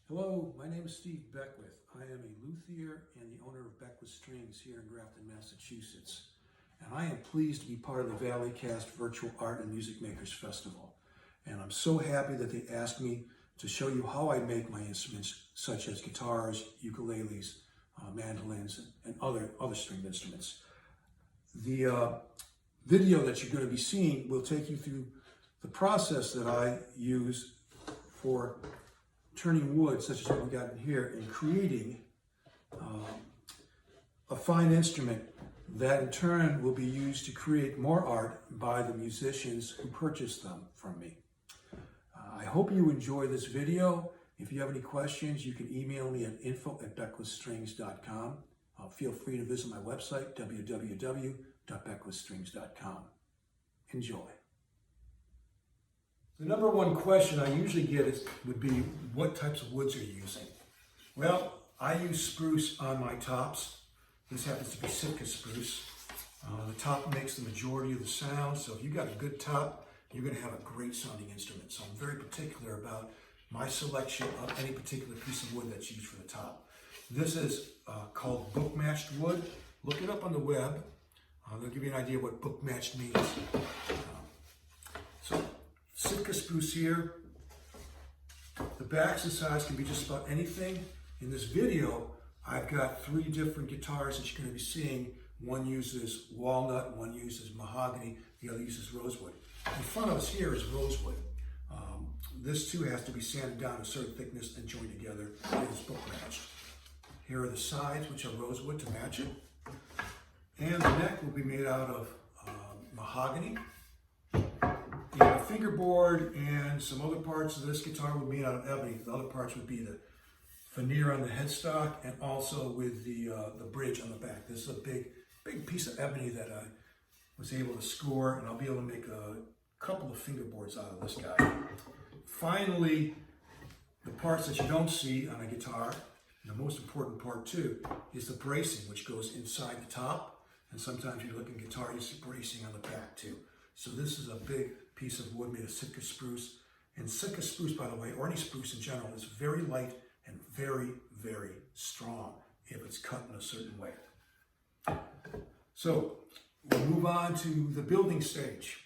Hello, my name is Steve Beckwith. I am a luthier and the owner of Beckwith Strings here in Grafton, Massachusetts. And I am pleased to be part of the ValleyCAST Virtual Art and Music Makers Festival. And I'm so happy that they asked me to show you how I make my instruments, such as guitars, ukuleles, mandolins, and other stringed instruments. The video that you're going to be seeing will take you through the process that I use for turning wood, such as what we got in here, and creating a fine instrument that in turn will be used to create more art by the musicians who purchase them from me. I hope you enjoy this video. If you have any questions, you can email me at info@beckwithstrings.com. Feel free to visit my website, www.beckwithstrings.com. Enjoy. The number one question I usually get would be, what types of woods are you using? Well, I use spruce on my tops. This happens to be Sitka spruce. The top makes the majority of the sound, so if you got a good top, you're going to have a great sounding instrument. So I'm very particular about my selection of any particular piece of wood that's used for the top. This is called book matched wood. Look it up on the web. They'll give you an idea what book matched means. So Sitka spruce here. The backs and sides can be just about anything. In this video, I've got 3 different guitars that you're going to be seeing. One uses walnut, one uses mahogany, the other uses rosewood. In front of us here is rosewood. This too has to be sanded down to a certain thickness and joined together. It is book matched. Here are the sides, which are rosewood to match it. And the neck will be made out of mahogany. The fingerboard and some other parts of this guitar would be out of ebony. The other parts would be the veneer on the headstock and also with the bridge on the back. This is a big piece of ebony that I was able to score, and I'll be able to make a couple of fingerboards out of this guy. Finally, the parts that you don't see on a guitar, and the most important part too, is the bracing, which goes inside the top. And sometimes you look at guitar, you see bracing on the back too. So this is a big piece of wood made of Sitka spruce. And Sitka spruce, by the way, or any spruce in general, is very light and very, very strong if it's cut in a certain way. So we'll move on to the building stage.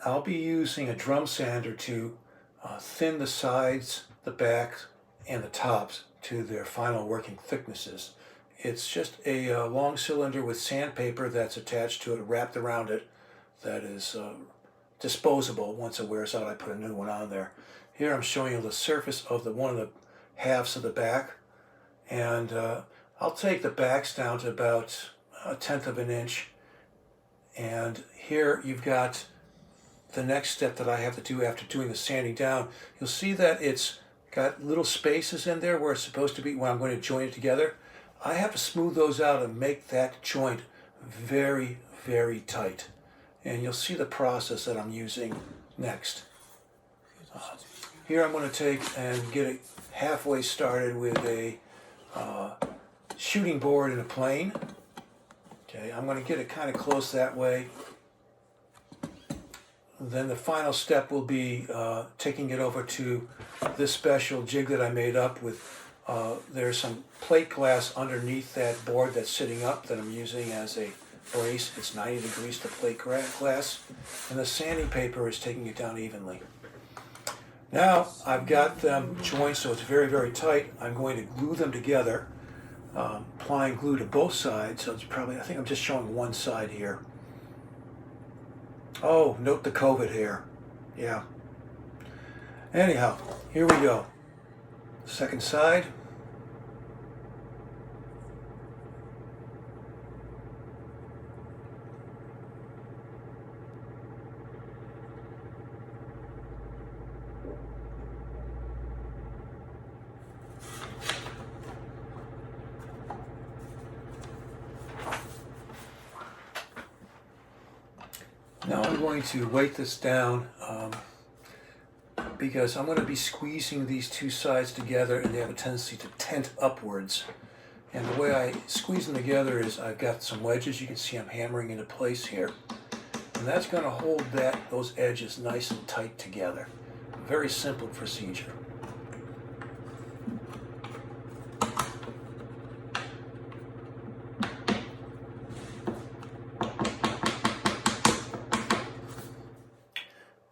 I'll be using a drum sander to thin the sides, the backs, and the tops to their final working thicknesses. It's just a long cylinder with sandpaper that's attached to it, wrapped around it, that is disposable. Once it wears out, I put a new one on there. Here I'm showing you the surface of one of the halves of the back, and I'll take the backs down to about 1/10 of an inch. And here you've got the next step that I have to do after doing the sanding down. You'll see that it's got little spaces in there where it's supposed to be when I'm going to join it together. I have to smooth those out and make that joint very, very tight. And you'll see the process that I'm using next. Here I'm going to take and get it halfway started with a shooting board and a plane. Okay, I'm going to get it kind of close that way. Then the final step will be taking it over to this special jig that I made up with, there's some plate glass underneath that board that's sitting up that I'm using as a brace. It's 90 degrees to plate glass, and the sanding paper is taking it down evenly. Now I've got them joined so it's very, very tight. I'm going to glue them together, applying glue to both sides. So it's probably, I think I'm just showing one side here. Oh, note the COVID here. Yeah. Anyhow, here we go. Second side. Now I'm going to weight this down because I'm going to be squeezing these two sides together, and they have a tendency to tent upwards. And the way I squeeze them together is I've got some wedges. You can see I'm hammering into place here. and that's going to hold those edges nice and tight together. Very simple procedure.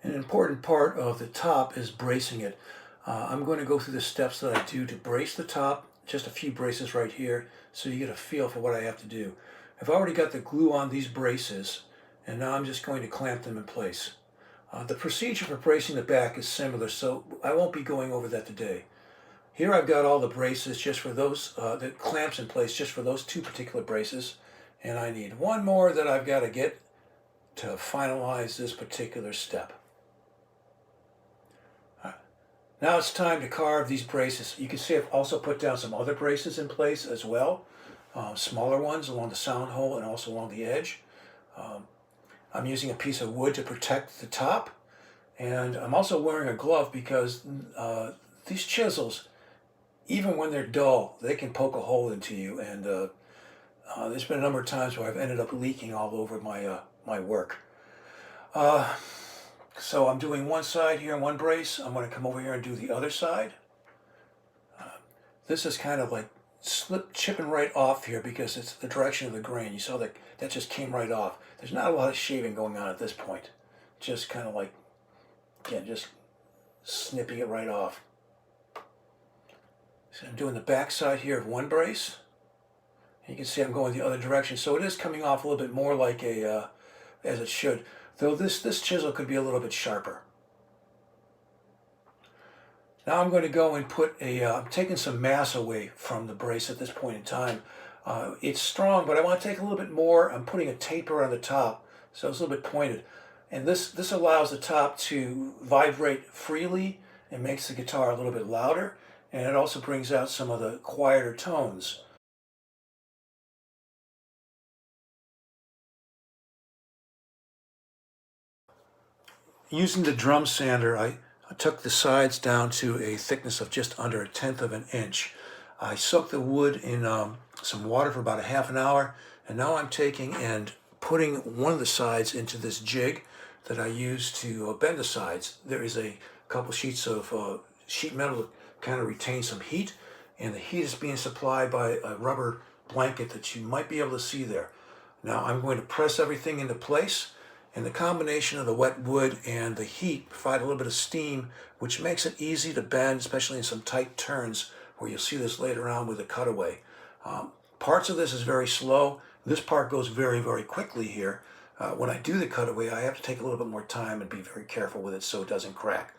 An important part of the top is bracing it. I'm going to go through the steps that I do to brace the top, just a few braces right here, so you get a feel for what I have to do. I've already got the glue on these braces, and now I'm just going to clamp them in place. The procedure for bracing the back is similar, so I won't be going over that today. Here I've got all the braces just for those, the clamps in place just for those two particular braces, and I need one more that I've got to get to finalize this particular step. Now it's time to carve these braces. You can see I've also put down some other braces in place as well, smaller ones along the sound hole and also along the edge. I'm using a piece of wood to protect the top, and I'm also wearing a glove because these chisels, even when they're dull, they can poke a hole into you, and there's been a number of times where I've ended up leaking all over my work. So I'm doing one side here, one brace. I'm going to come over here and do the other side. This is kind of like chipping right off here because it's the direction of the grain. You saw that just came right off. There's not a lot of shaving going on at this point. Just kind of like, again, just snipping it right off. So I'm doing the back side here of one brace. And you can see I'm going the other direction. So it is coming off a little bit more like as it should. Though this chisel could be a little bit sharper. Now I'm going to go and put I'm taking some mass away from the brace at this point in time. It's strong, but I want to take a little bit more. I'm putting a taper on the top, so it's a little bit pointed. And this allows the top to vibrate freely and makes the guitar a little bit louder. And it also brings out some of the quieter tones. Using the drum sander, I took the sides down to a thickness of just under 1/10 of an inch. I soaked the wood in some water for about a half an hour, and now I'm taking and putting one of the sides into this jig that I use to bend the sides. There is a couple sheets of sheet metal that kind of retain some heat, and the heat is being supplied by a rubber blanket that you might be able to see there. Now I'm going to press everything into place. And the combination of the wet wood and the heat provide a little bit of steam, which makes it easy to bend, especially in some tight turns, where you'll see this later on with the cutaway. Parts of this is very slow. This part goes very, very quickly here. When I do the cutaway, I have to take a little bit more time and be very careful with it so it doesn't crack.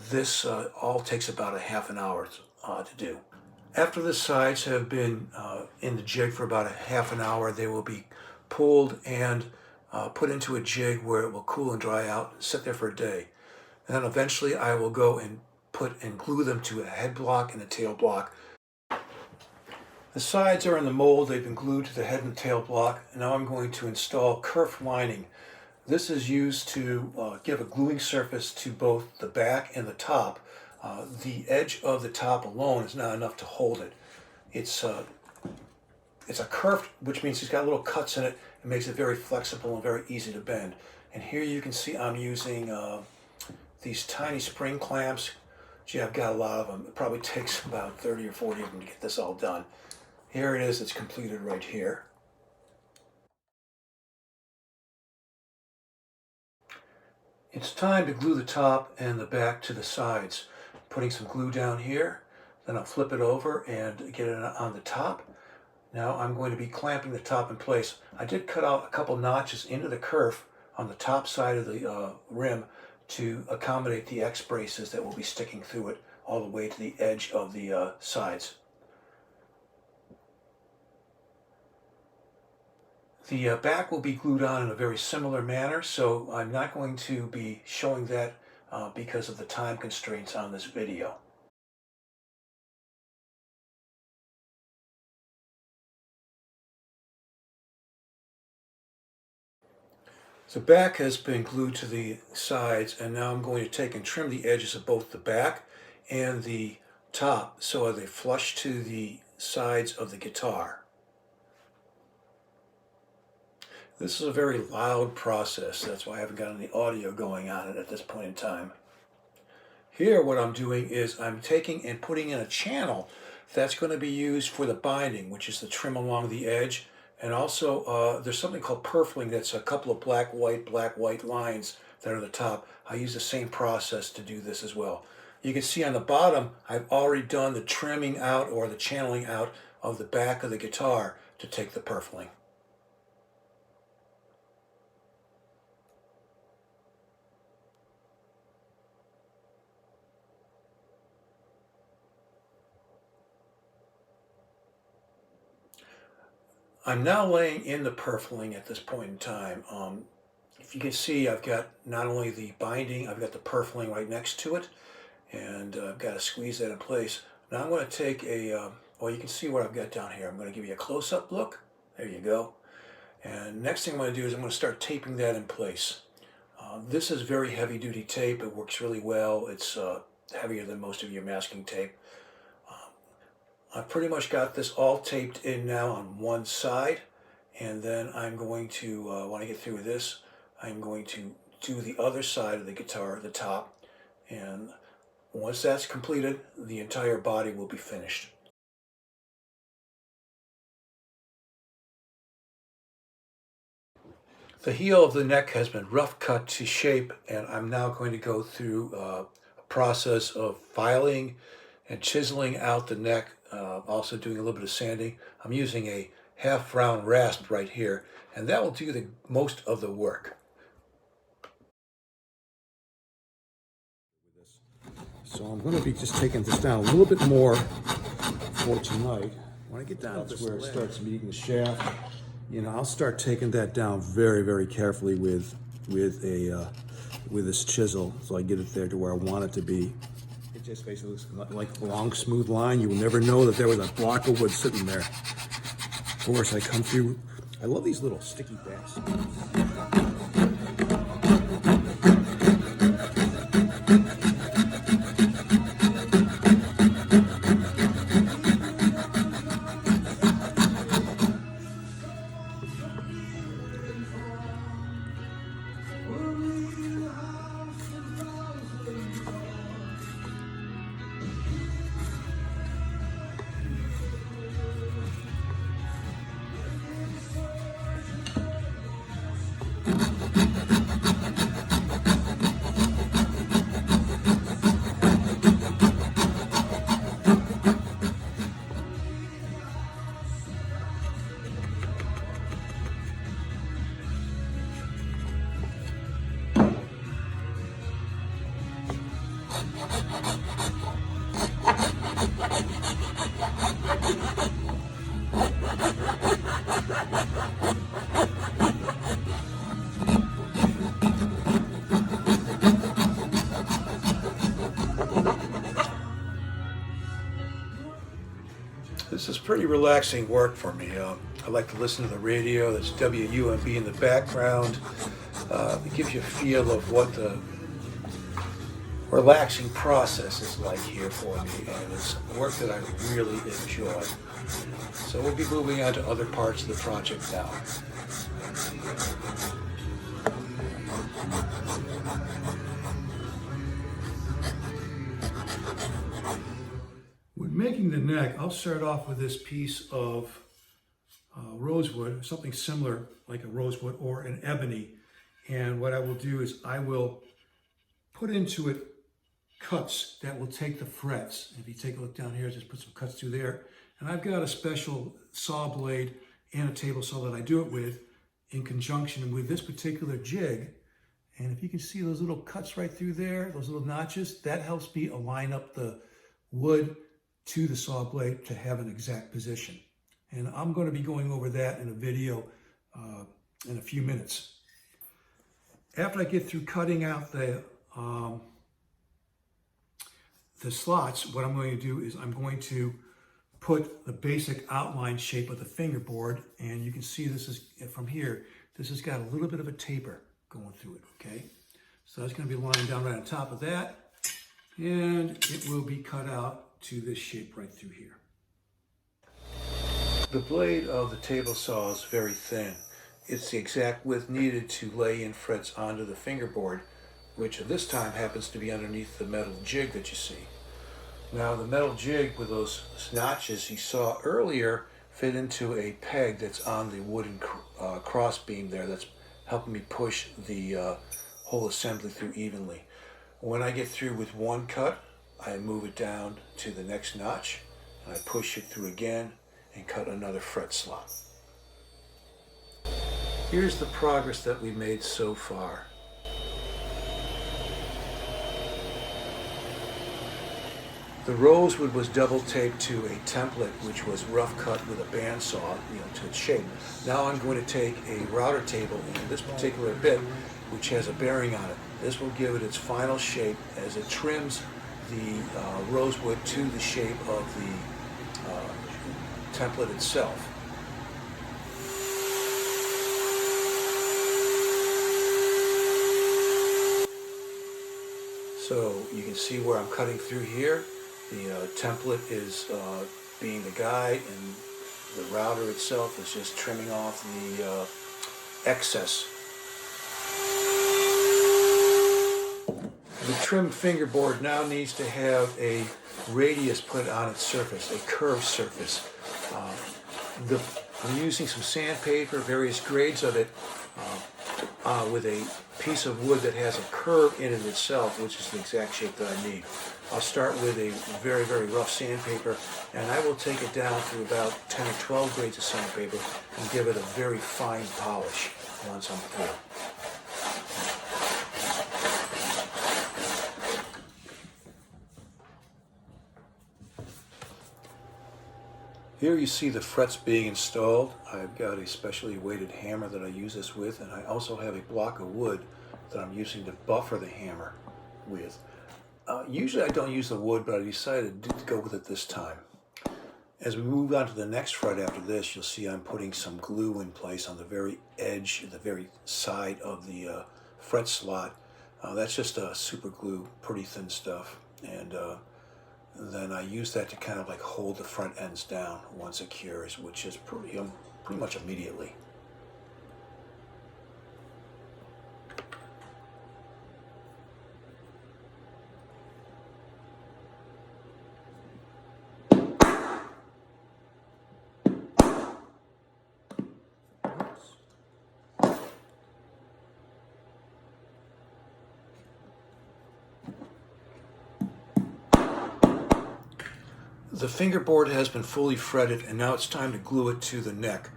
This all takes about a half an hour to do. After the sides have been in the jig for about a half an hour, they will be pulled and put into a jig where it will cool and dry out and sit there for a day. And then eventually I will go and put and glue them to a head block and a tail block. The sides are in the mold. They've been glued to the head and tail block. And now I'm going to install Kerf lining. This is used to give a gluing surface to both the back and the top. The edge of the top alone is not enough to hold it. It's a Kerf, which means it's got little cuts in it. It makes it very flexible and very easy to bend. And here you can see I'm using these tiny spring clamps. Gee, I've got a lot of them. It probably takes about 30 or 40 of them to get this all done. Here it is. It's completed right here. It's time to glue the top and the back to the sides. Putting some glue down here. Then I'll flip it over and get it on the top. Now I'm going to be clamping the top in place. I did cut out a couple notches into the kerf on the top side of the rim to accommodate the X braces that will be sticking through it all the way to the edge of the sides. The back will be glued on in a very similar manner, so I'm not going to be showing that because of the time constraints on this video. The back has been glued to the sides, and now I'm going to take and trim the edges of both the back and the top so they flush to the sides of the guitar. This is a very loud process. That's why I haven't got any audio going on it at this point in time. Here what I'm doing is I'm taking and putting in a channel that's going to be used for the binding, which is the trim along the edge. And also there's something called purfling that's a couple of black, white lines that are at the top. I use the same process to do this as well. You can see on the bottom I've already done the trimming out or the channeling out of the back of the guitar to take the purfling. I'm now laying in the purfling at this point in time. If you can see, I've got not only the binding, I've got the purfling right next to it, and I've got to squeeze that in place. Now I'm going to take a, well, you can see what I've got down here. I'm going to give you a close-up look. There you go. And next thing I'm going to do is I'm going to start taping that in place. This is very heavy-duty tape. It works really well. It's heavier than most of your masking tape. I've pretty much got this all taped in now on one side, and then I'm going to, when I get through with this, I'm going to do the other side of the guitar, the top, and once that's completed, the entire body will be finished. The heel of the neck has been rough cut to shape, and I'm now going to go through a process of filing and chiseling out the neck, also doing a little bit of sanding. I'm using a half round rasp right here, and that will do the most of the work. So I'm going to be just taking this down a little bit more for tonight. When I get down to where it starts meeting the shaft, you know, I'll start taking that down very, very carefully with this chisel, so I get it there to where I want it to be. It just basically looks like a long, smooth line. You will never know that there was a block of wood sitting there. Of course, I come through. I love these little sticky bats. This is pretty relaxing work for me. I like to listen to the radio. There's WUMB in the background. It gives you a feel of what the relaxing process is like here for me, and it's work that I really enjoy. So we'll be moving on to other parts of the project now. When making the neck, I'll start off with this piece of rosewood, something similar like a rosewood or an ebony. And what I will do is I will put into it cuts that will take the frets. If you take a look down here, just put some cuts through there. And I've got a special saw blade and a table saw that I do it with in conjunction with this particular jig. And if you can see those little cuts right through there, those little notches, that helps me align up the wood to the saw blade to have an exact position. And I'm going to be going over that in a video in a few minutes. After I get through cutting out the slots, what I'm going to do is I'm going to put the basic outline shape of the fingerboard, and you can see this is, from here, this has got a little bit of a taper going through it, okay? So that's going to be lying down right on top of that, and it will be cut out to this shape right through here. The blade of the table saw is very thin, it's the exact width needed to lay in frets onto the fingerboard, which at this time happens to be underneath the metal jig that you see. Now the metal jig with those notches you saw earlier fit into a peg that's on the wooden cross beam there that's helping me push the whole assembly through evenly. When I get through with one cut, I move it down to the next notch and I push it through again and cut another fret slot. Here's the progress that we made so far. The rosewood was double taped to a template which was rough cut with a bandsaw, to its shape. Now I'm going to take a router table in this particular bit which has a bearing on it. This will give it its final shape as it trims the rosewood to the shape of the template itself. So you can see where I'm cutting through here. The template is being the guide, and the router itself is just trimming off the excess. The trimmed fingerboard now needs to have a radius put on its surface, a curved surface. I'm using some sandpaper, various grades of it, with a piece of wood that has a curve in it itself, which is the exact shape that I need. I'll start with a very, very rough sandpaper, and I will take it down through about 10 or 12 grades of sandpaper and give it a very fine polish once I'm through. Here you see the frets being installed. I've got a specially weighted hammer that I use this with, and I also have a block of wood that I'm using to buffer the hammer with. Usually I don't use the wood, but I decided to go with it this time. As we move on to the next fret after this, you'll see I'm putting some glue in place on the very edge, the very side of the fret slot. That's just super glue, pretty thin stuff, and then I use that to kind of like hold the front ends down once it cures, which is pretty much immediately. The fingerboard has been fully fretted, and now it's time to glue it to the neck.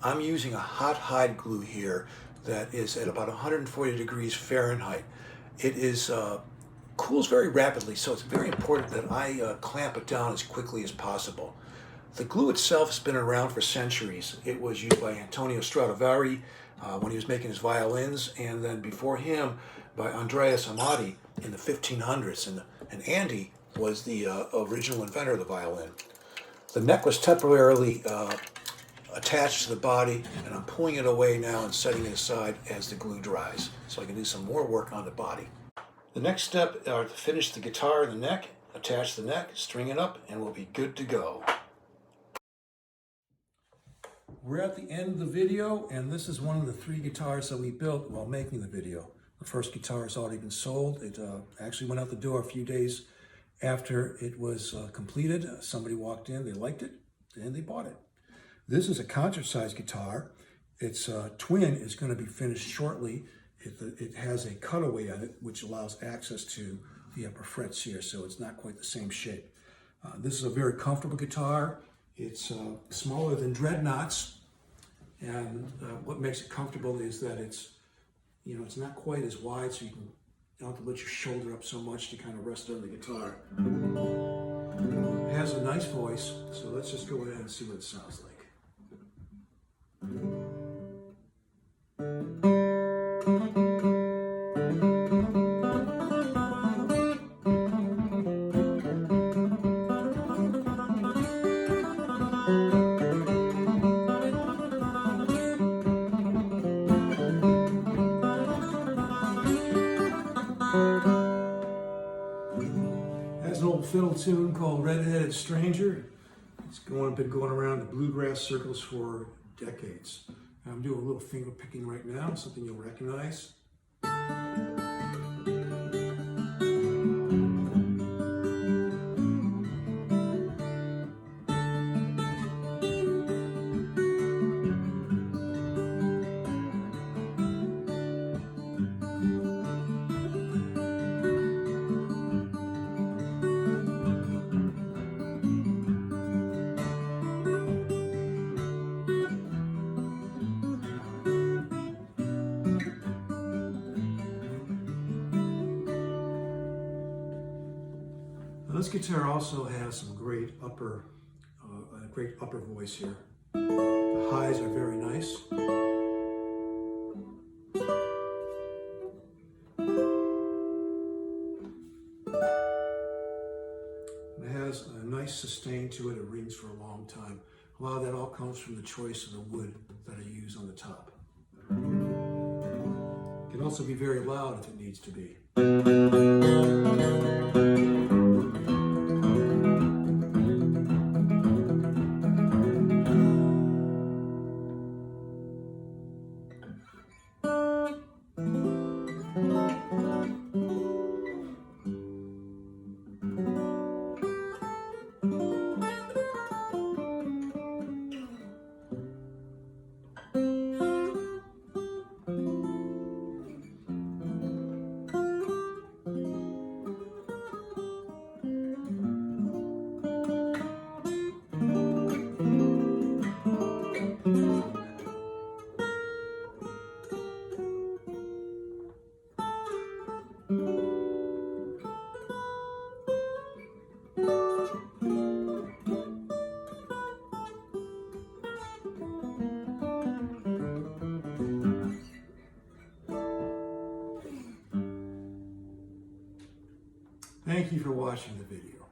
I'm using a hot hide glue here that is at about 140 degrees Fahrenheit. It is cools very rapidly, so it's very important that I clamp it down as quickly as possible. The glue itself has been around for centuries. It was used by Antonio Stradivari when he was making his violins, and then before him by Andreas Amati in the 1500s, and Andy was the original inventor of the violin. The neck was temporarily attached to the body, and I'm pulling it away now and setting it aside as the glue dries, so I can do some more work on the body. The next step are to finish the guitar and the neck, attach the neck, string it up, and we'll be good to go. We're at the end of the video, and this is one of the 3 guitars that we built while making the video. The first guitar has already been sold. It actually went out the door a few days after it was completed. Somebody walked in, they liked it, and they bought it. This is a concert-sized guitar. Its twin is going to be finished shortly. It has a cutaway on it, which allows access to the upper frets here, so it's not quite the same shape. This is a very comfortable guitar. It's smaller than dreadnoughts, and what makes it comfortable is that it's not quite as wide, so you don't have to lift your shoulder up so much to kind of rest on the guitar. It has a nice voice, so let's just go ahead and see what it sounds like. Has an old fiddle tune called Redheaded Stranger. It's been going around the bluegrass circles for decades. I'm doing a little finger picking right now, something you'll recognize. Now, this guitar also has some great upper voice here. The highs are very nice. It has a nice sustain to it. It rings for a long time. A lot of that all comes from the choice of the wood that I use on the top. It can also be very loud if it needs to be. Thank you for watching the video.